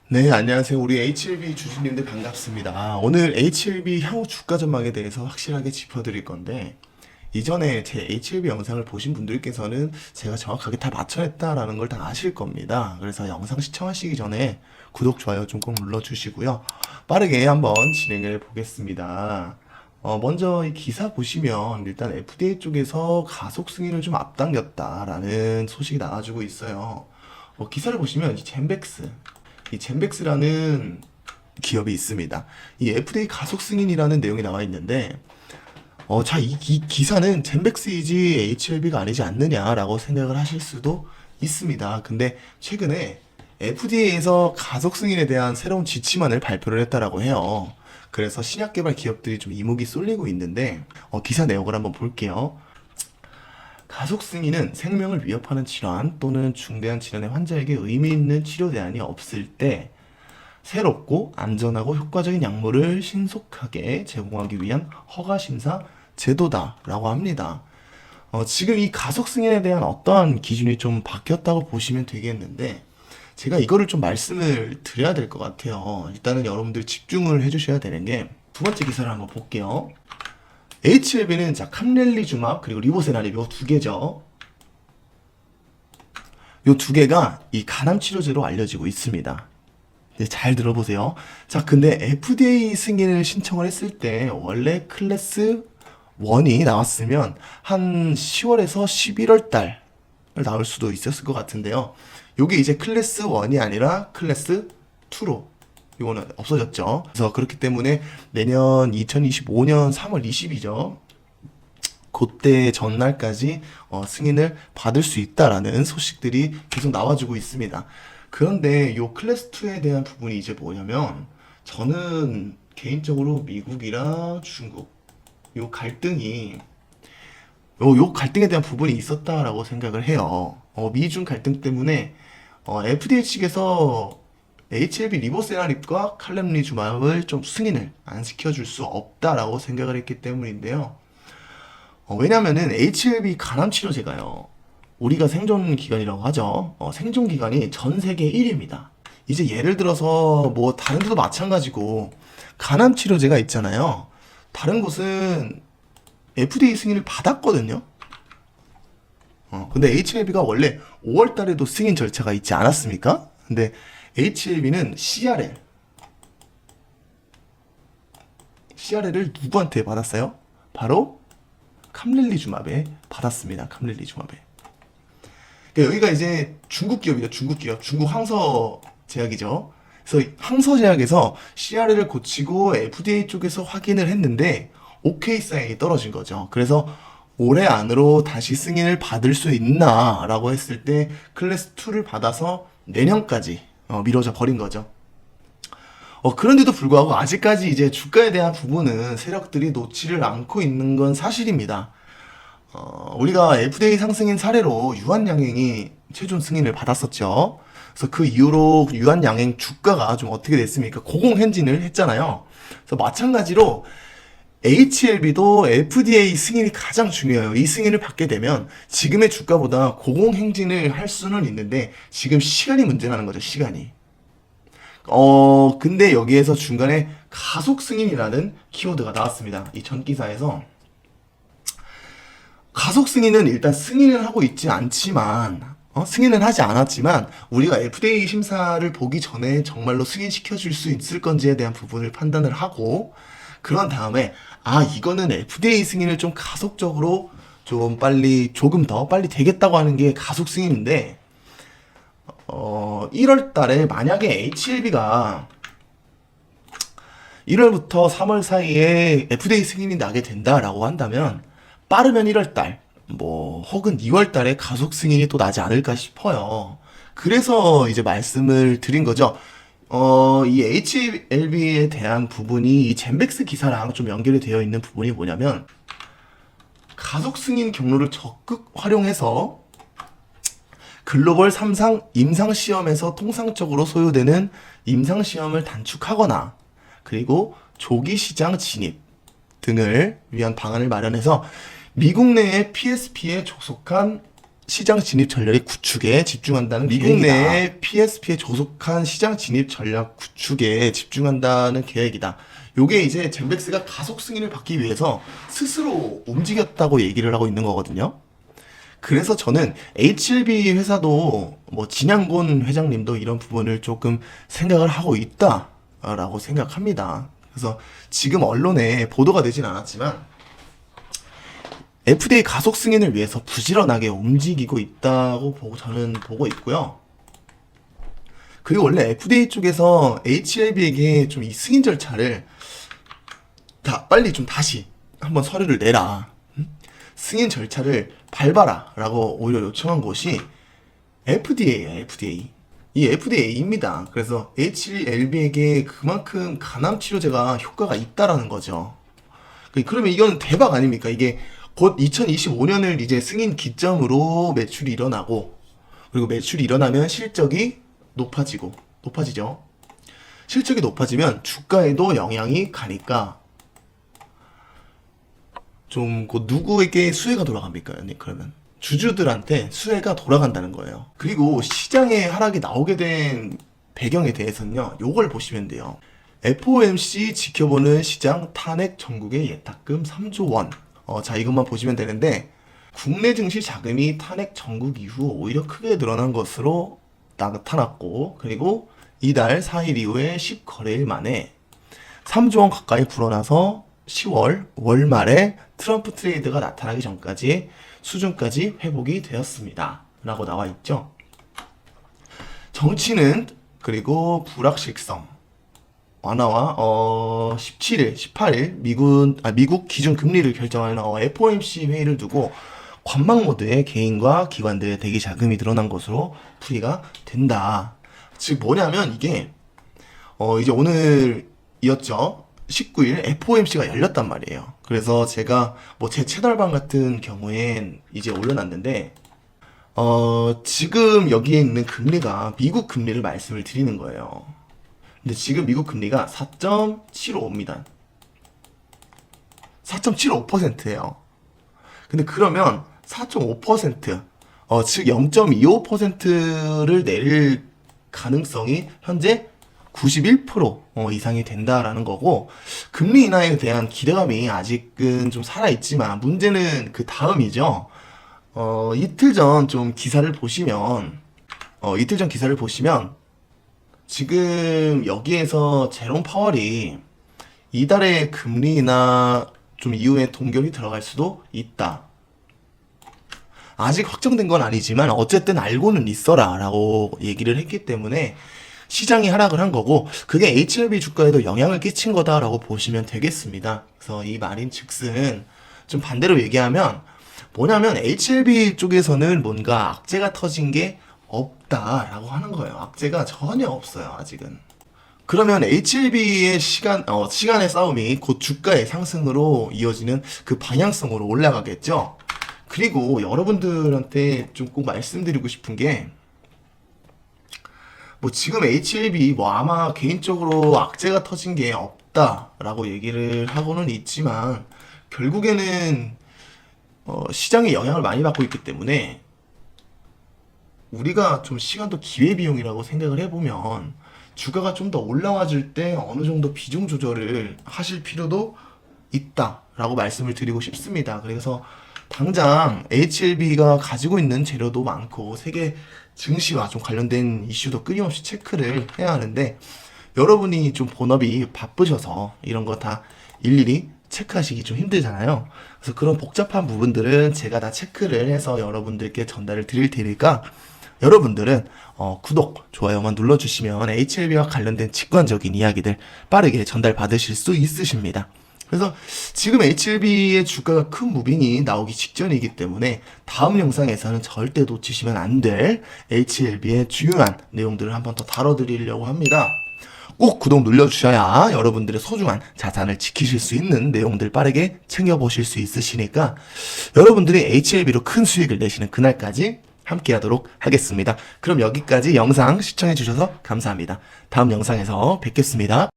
네, 안녕하세요. 우리 HLB 주주님들 반갑습니다. 오늘 HLB 향후 주가 전망에 대해서 확실하게 짚어드릴 건데, 이전에 제 HLB 영상을 보신 분들께서는 제가 정확하게 다 맞춰냈다라는 걸 다 아실 겁니다. 그래서 영상 시청하시기 전에 구독, 좋아요 좀 꼭 눌러주시고요. 빠르게 한번 진행을 보겠습니다. 먼저 이 기사 보시면 일단 FDA 쪽에서 가속 승인을 좀 앞당겼다라는 소식이 나와주고 있어요. 기사를 보시면 이 젠백스라는 기업이 있습니다. 이 FDA 가속 승인이라는 내용이 나와 있는데, 이 기사는 젠백스이지 HLB가 아니지 않느냐라고 생각을 하실 수도 있습니다. 근데 최근에 FDA에서 가속 승인에 대한 새로운 지침안을 발표를 했다라고 해요. 그래서 신약 개발 기업들이 좀 이목이 쏠리고 있는데, 기사 내용을 한번 볼게요. 가속 승인은 생명을 위협하는 질환 또는 중대한 질환의 환자에게 의미 있는 치료 대안이 없을 때 새롭고 안전하고 효과적인 약물을 신속하게 제공하기 위한 허가 심사 제도다라고 합니다. 지금 이 가속 승인에 대한 어떠한 기준이 좀 바뀌었다고 보시면 되겠는데, 제가 이거를 좀 말씀을 드려야 될 것 같아요. 일단은 여러분들 집중을 해주셔야 되는 게, 두 번째 기사를 한번 볼게요. HLB는 캄렐리주막 그리고 리보세라립 요 두 개죠. 요 두 개가 이 간암 치료제로 알려지고 있습니다. 잘 들어보세요. 근데 FDA 승인을 신청을 했을 때 원래 클래스 1이 나왔으면 한 10월에서 11월 달 나올 수도 있었을 것 같은데요. 요게 이제 클래스 1이 아니라 클래스 2로 이거는 없어졌죠. 그래서 그렇기 때문에 내년 2025년 3월 20이죠. 그때 전날까지 승인을 받을 수 있다라는 소식들이 계속 나와주고 있습니다. 그런데 요 클래스 2에 대한 부분이 이제 뭐냐면, 저는 개인적으로 미국이랑 중국 요 갈등이 요 갈등에 대한 부분이 있었다라고 생각을 해요. 미중 갈등 때문에 FDA 측에서 HLB 리보세라립과 칼렘리주맙을 좀 승인을 안 시켜줄 수 없다라고 생각을 했기 때문인데요. 왜냐면은 HLB 간암 치료제가요, 우리가 생존 기간이라고 하죠. 생존 기간이 전 세계 1위입니다. 이제 예를 들어서 뭐 다른 데도 마찬가지고 간암 치료제가 있잖아요. 다른 곳은 FDA 승인을 받았거든요. 근데 HLB가 원래 5월 달에도 승인 절차가 있지 않았습니까? 근데 HLB는 CRL을 누구한테 받았어요? 바로 캄렐리주맙에 받았습니다. 캄렐리주맙에. 그러니까 여기가 이제 중국 기업이죠. 중국 기업. 중국 항서 제약이죠. 그래서 항서 제약에서 CRL을 고치고 FDA 쪽에서 확인을 했는데 오케이 사인이 떨어진 거죠. 그래서 올해 안으로 다시 승인을 받을 수 있나라고 했을 때 클래스 2를 받아서 내년까지 미뤄져 버린 거죠. 그런데도 불구하고 아직까지 이제 주가에 대한 부분은 세력들이 놓지를 않고 있는 건 사실입니다. 우리가 FDA 상승인 사례로 유한양행이 최종 승인을 받았었죠. 그래서 그 이후로 유한양행 주가가 좀 어떻게 됐습니까? 고공행진을 했잖아요. 그래서 마찬가지로 HLB도 FDA 승인이 가장 중요해요. 이 승인을 받게 되면 지금의 주가보다 고공행진을 할 수는 있는데, 지금 시간이 문제라는 거죠, 시간이. 근데 여기에서 중간에 가속 승인이라는 키워드가 나왔습니다. 이 전 기사에서. 가속 승인은 일단 승인을 하고 있지 않지만, 승인은 하지 않았지만, 우리가 FDA 심사를 보기 전에 정말로 승인시켜줄 수 있을 건지에 대한 부분을 판단을 하고, 그런 다음에, 이거는 FDA 승인을 좀 가속적으로 조금 더 빨리 되겠다고 하는 게 가속 승인인데, 1월 달에 만약에 HLB가 1월부터 3월 사이에 FDA 승인이 나게 된다라고 한다면, 빠르면 1월 달, 혹은 2월 달에 가속 승인이 또 나지 않을까 싶어요. 그래서 이제 말씀을 드린 거죠. 이 HLB에 대한 부분이 이 젠백스 기사랑 좀 연결이 되어 있는 부분이 뭐냐면, 가속 승인 경로를 적극 활용해서 글로벌 3상 임상시험에서 통상적으로 소요되는 임상시험을 단축하거나, 그리고 조기 시장 진입 등을 위한 방안을 마련해서 미국 내의 PSP에 족속한 시장 진입 전략의 구축에 집중한다는 미국 계획이다. 내 PSP에 조속한 시장 진입 전략 구축에 집중한다는 계획이다. 요게 이제 젠백스가 가속 승인을 받기 위해서 스스로 움직였다고 얘기를 하고 있는 거거든요. 그래서 저는 HLB 회사도 뭐 진양곤 회장님도 이런 부분을 조금 생각을 하고 있다라고 생각합니다. 그래서 지금 언론에 보도가 되진 않았지만 FDA 가속 승인을 위해서 부지런하게 움직이고 있다고 저는 보고 있고요. 그리고 원래 FDA 쪽에서 HLB에게 좀 이 승인 절차를 빨리 좀 다시 한번 서류를 내라. 승인 절차를 밟아라 라고 오히려 요청한 곳이 FDA예요, FDA. 이 FDA입니다. 그래서 HLB에게 그만큼 간암 치료제가 효과가 있다라는 거죠. 그러면 이건 대박 아닙니까? 이게 곧 2025년을 이제 승인 기점으로 매출이 일어나고, 그리고 매출이 일어나면 실적이 높아지죠. 실적이 높아지면 주가에도 영향이 가니까 좀 곧 누구에게 수혜가 돌아갑니까? 그러면 주주들한테 수혜가 돌아간다는 거예요. 그리고 시장의 하락이 나오게 된 배경에 대해서는요, 요걸 보시면 돼요. FOMC 지켜보는 시장 탄핵 전국의 예탁금 3조 원. 자, 이것만 보시면 되는데, 국내 증시 자금이 탄핵 전국 이후 오히려 크게 늘어난 것으로 나타났고, 그리고 이달 4일 이후에 10거래일 만에 3조 원 가까이 불어나서 10월 월말에 트럼프 트레이드가 나타나기 전까지 수준까지 회복이 되었습니다. 라고 나와 있죠. 정치는 그리고 불확실성 완화와 17일, 18일 미국 기준 금리를 결정하는 FOMC 회의를 두고 관망 모드의 개인과 기관들의 대기 자금이 늘어난 것으로 풀이가 된다. 즉 뭐냐면 이게 이제 오늘이었죠. 19일 FOMC가 열렸단 말이에요. 그래서 제가 뭐 제 채널방 같은 경우엔 이제 올려놨는데 지금 여기에 있는 금리가 미국 금리를 말씀을 드리는 거예요. 근데 지금 미국 금리가 4.75입니다. 4.75%예요. 근데 그러면 4.5%, 즉 0.25%를 내릴 가능성이 현재 91% 이상이 된다라는 거고, 금리 인하에 대한 기대감이 아직은 좀 살아있지만 문제는 그 다음이죠. 이틀 전 기사를 보시면 지금 여기에서 제롬 파월이 이달에 금리 인하 좀 이후에 동결이 들어갈 수도 있다. 아직 확정된 건 아니지만 어쨌든 알고는 있어라 라고 얘기를 했기 때문에 시장이 하락을 한 거고, 그게 HLB 주가에도 영향을 끼친 거다라고 보시면 되겠습니다. 그래서 이 말인 즉슨 좀 반대로 얘기하면 뭐냐면 HLB 쪽에서는 뭔가 악재가 터진 게 없다라고 하는 거예요. 악재가 전혀 없어요, 아직은. 그러면 HLB의 시간의 싸움이 곧 주가의 상승으로 이어지는 그 방향성으로 올라가겠죠. 그리고 여러분들한테 좀 꼭 말씀드리고 싶은 게, 뭐 지금 HLB 뭐 아마 개인적으로 악재가 터진 게 없다라고 얘기를 하고는 있지만, 결국에는 시장의 영향을 많이 받고 있기 때문에 우리가 좀 시간도 기회비용이라고 생각을 해보면 주가가 좀 더 올라와줄 때 어느 정도 비중 조절을 하실 필요도 있다라고 말씀을 드리고 싶습니다. 그래서 당장 HLB가 가지고 있는 재료도 많고 세계 증시와 좀 관련된 이슈도 끊임없이 체크를 해야 하는데, 여러분이 좀 본업이 바쁘셔서 이런 거 다 일일이 체크하시기 좀 힘들잖아요. 그래서 그런 복잡한 부분들은 제가 다 체크를 해서 여러분들께 전달을 드릴 테니까, 여러분들은 구독, 좋아요만 눌러주시면 HLB와 관련된 직관적인 이야기들 빠르게 전달 받으실 수 있으십니다. 그래서 지금 HLB의 주가가 큰 무빙이 나오기 직전이기 때문에 다음 영상에서는 절대 놓치시면 안 될 HLB의 중요한 내용들을 한번 더 다뤄드리려고 합니다. 꼭 구독 눌러주셔야 여러분들의 소중한 자산을 지키실 수 있는 내용들 빠르게 챙겨보실 수 있으시니까, 여러분들이 HLB로 큰 수익을 내시는 그날까지 함께 하도록 하겠습니다. 그럼 여기까지 영상 시청해주셔서 감사합니다. 다음 영상에서 뵙겠습니다.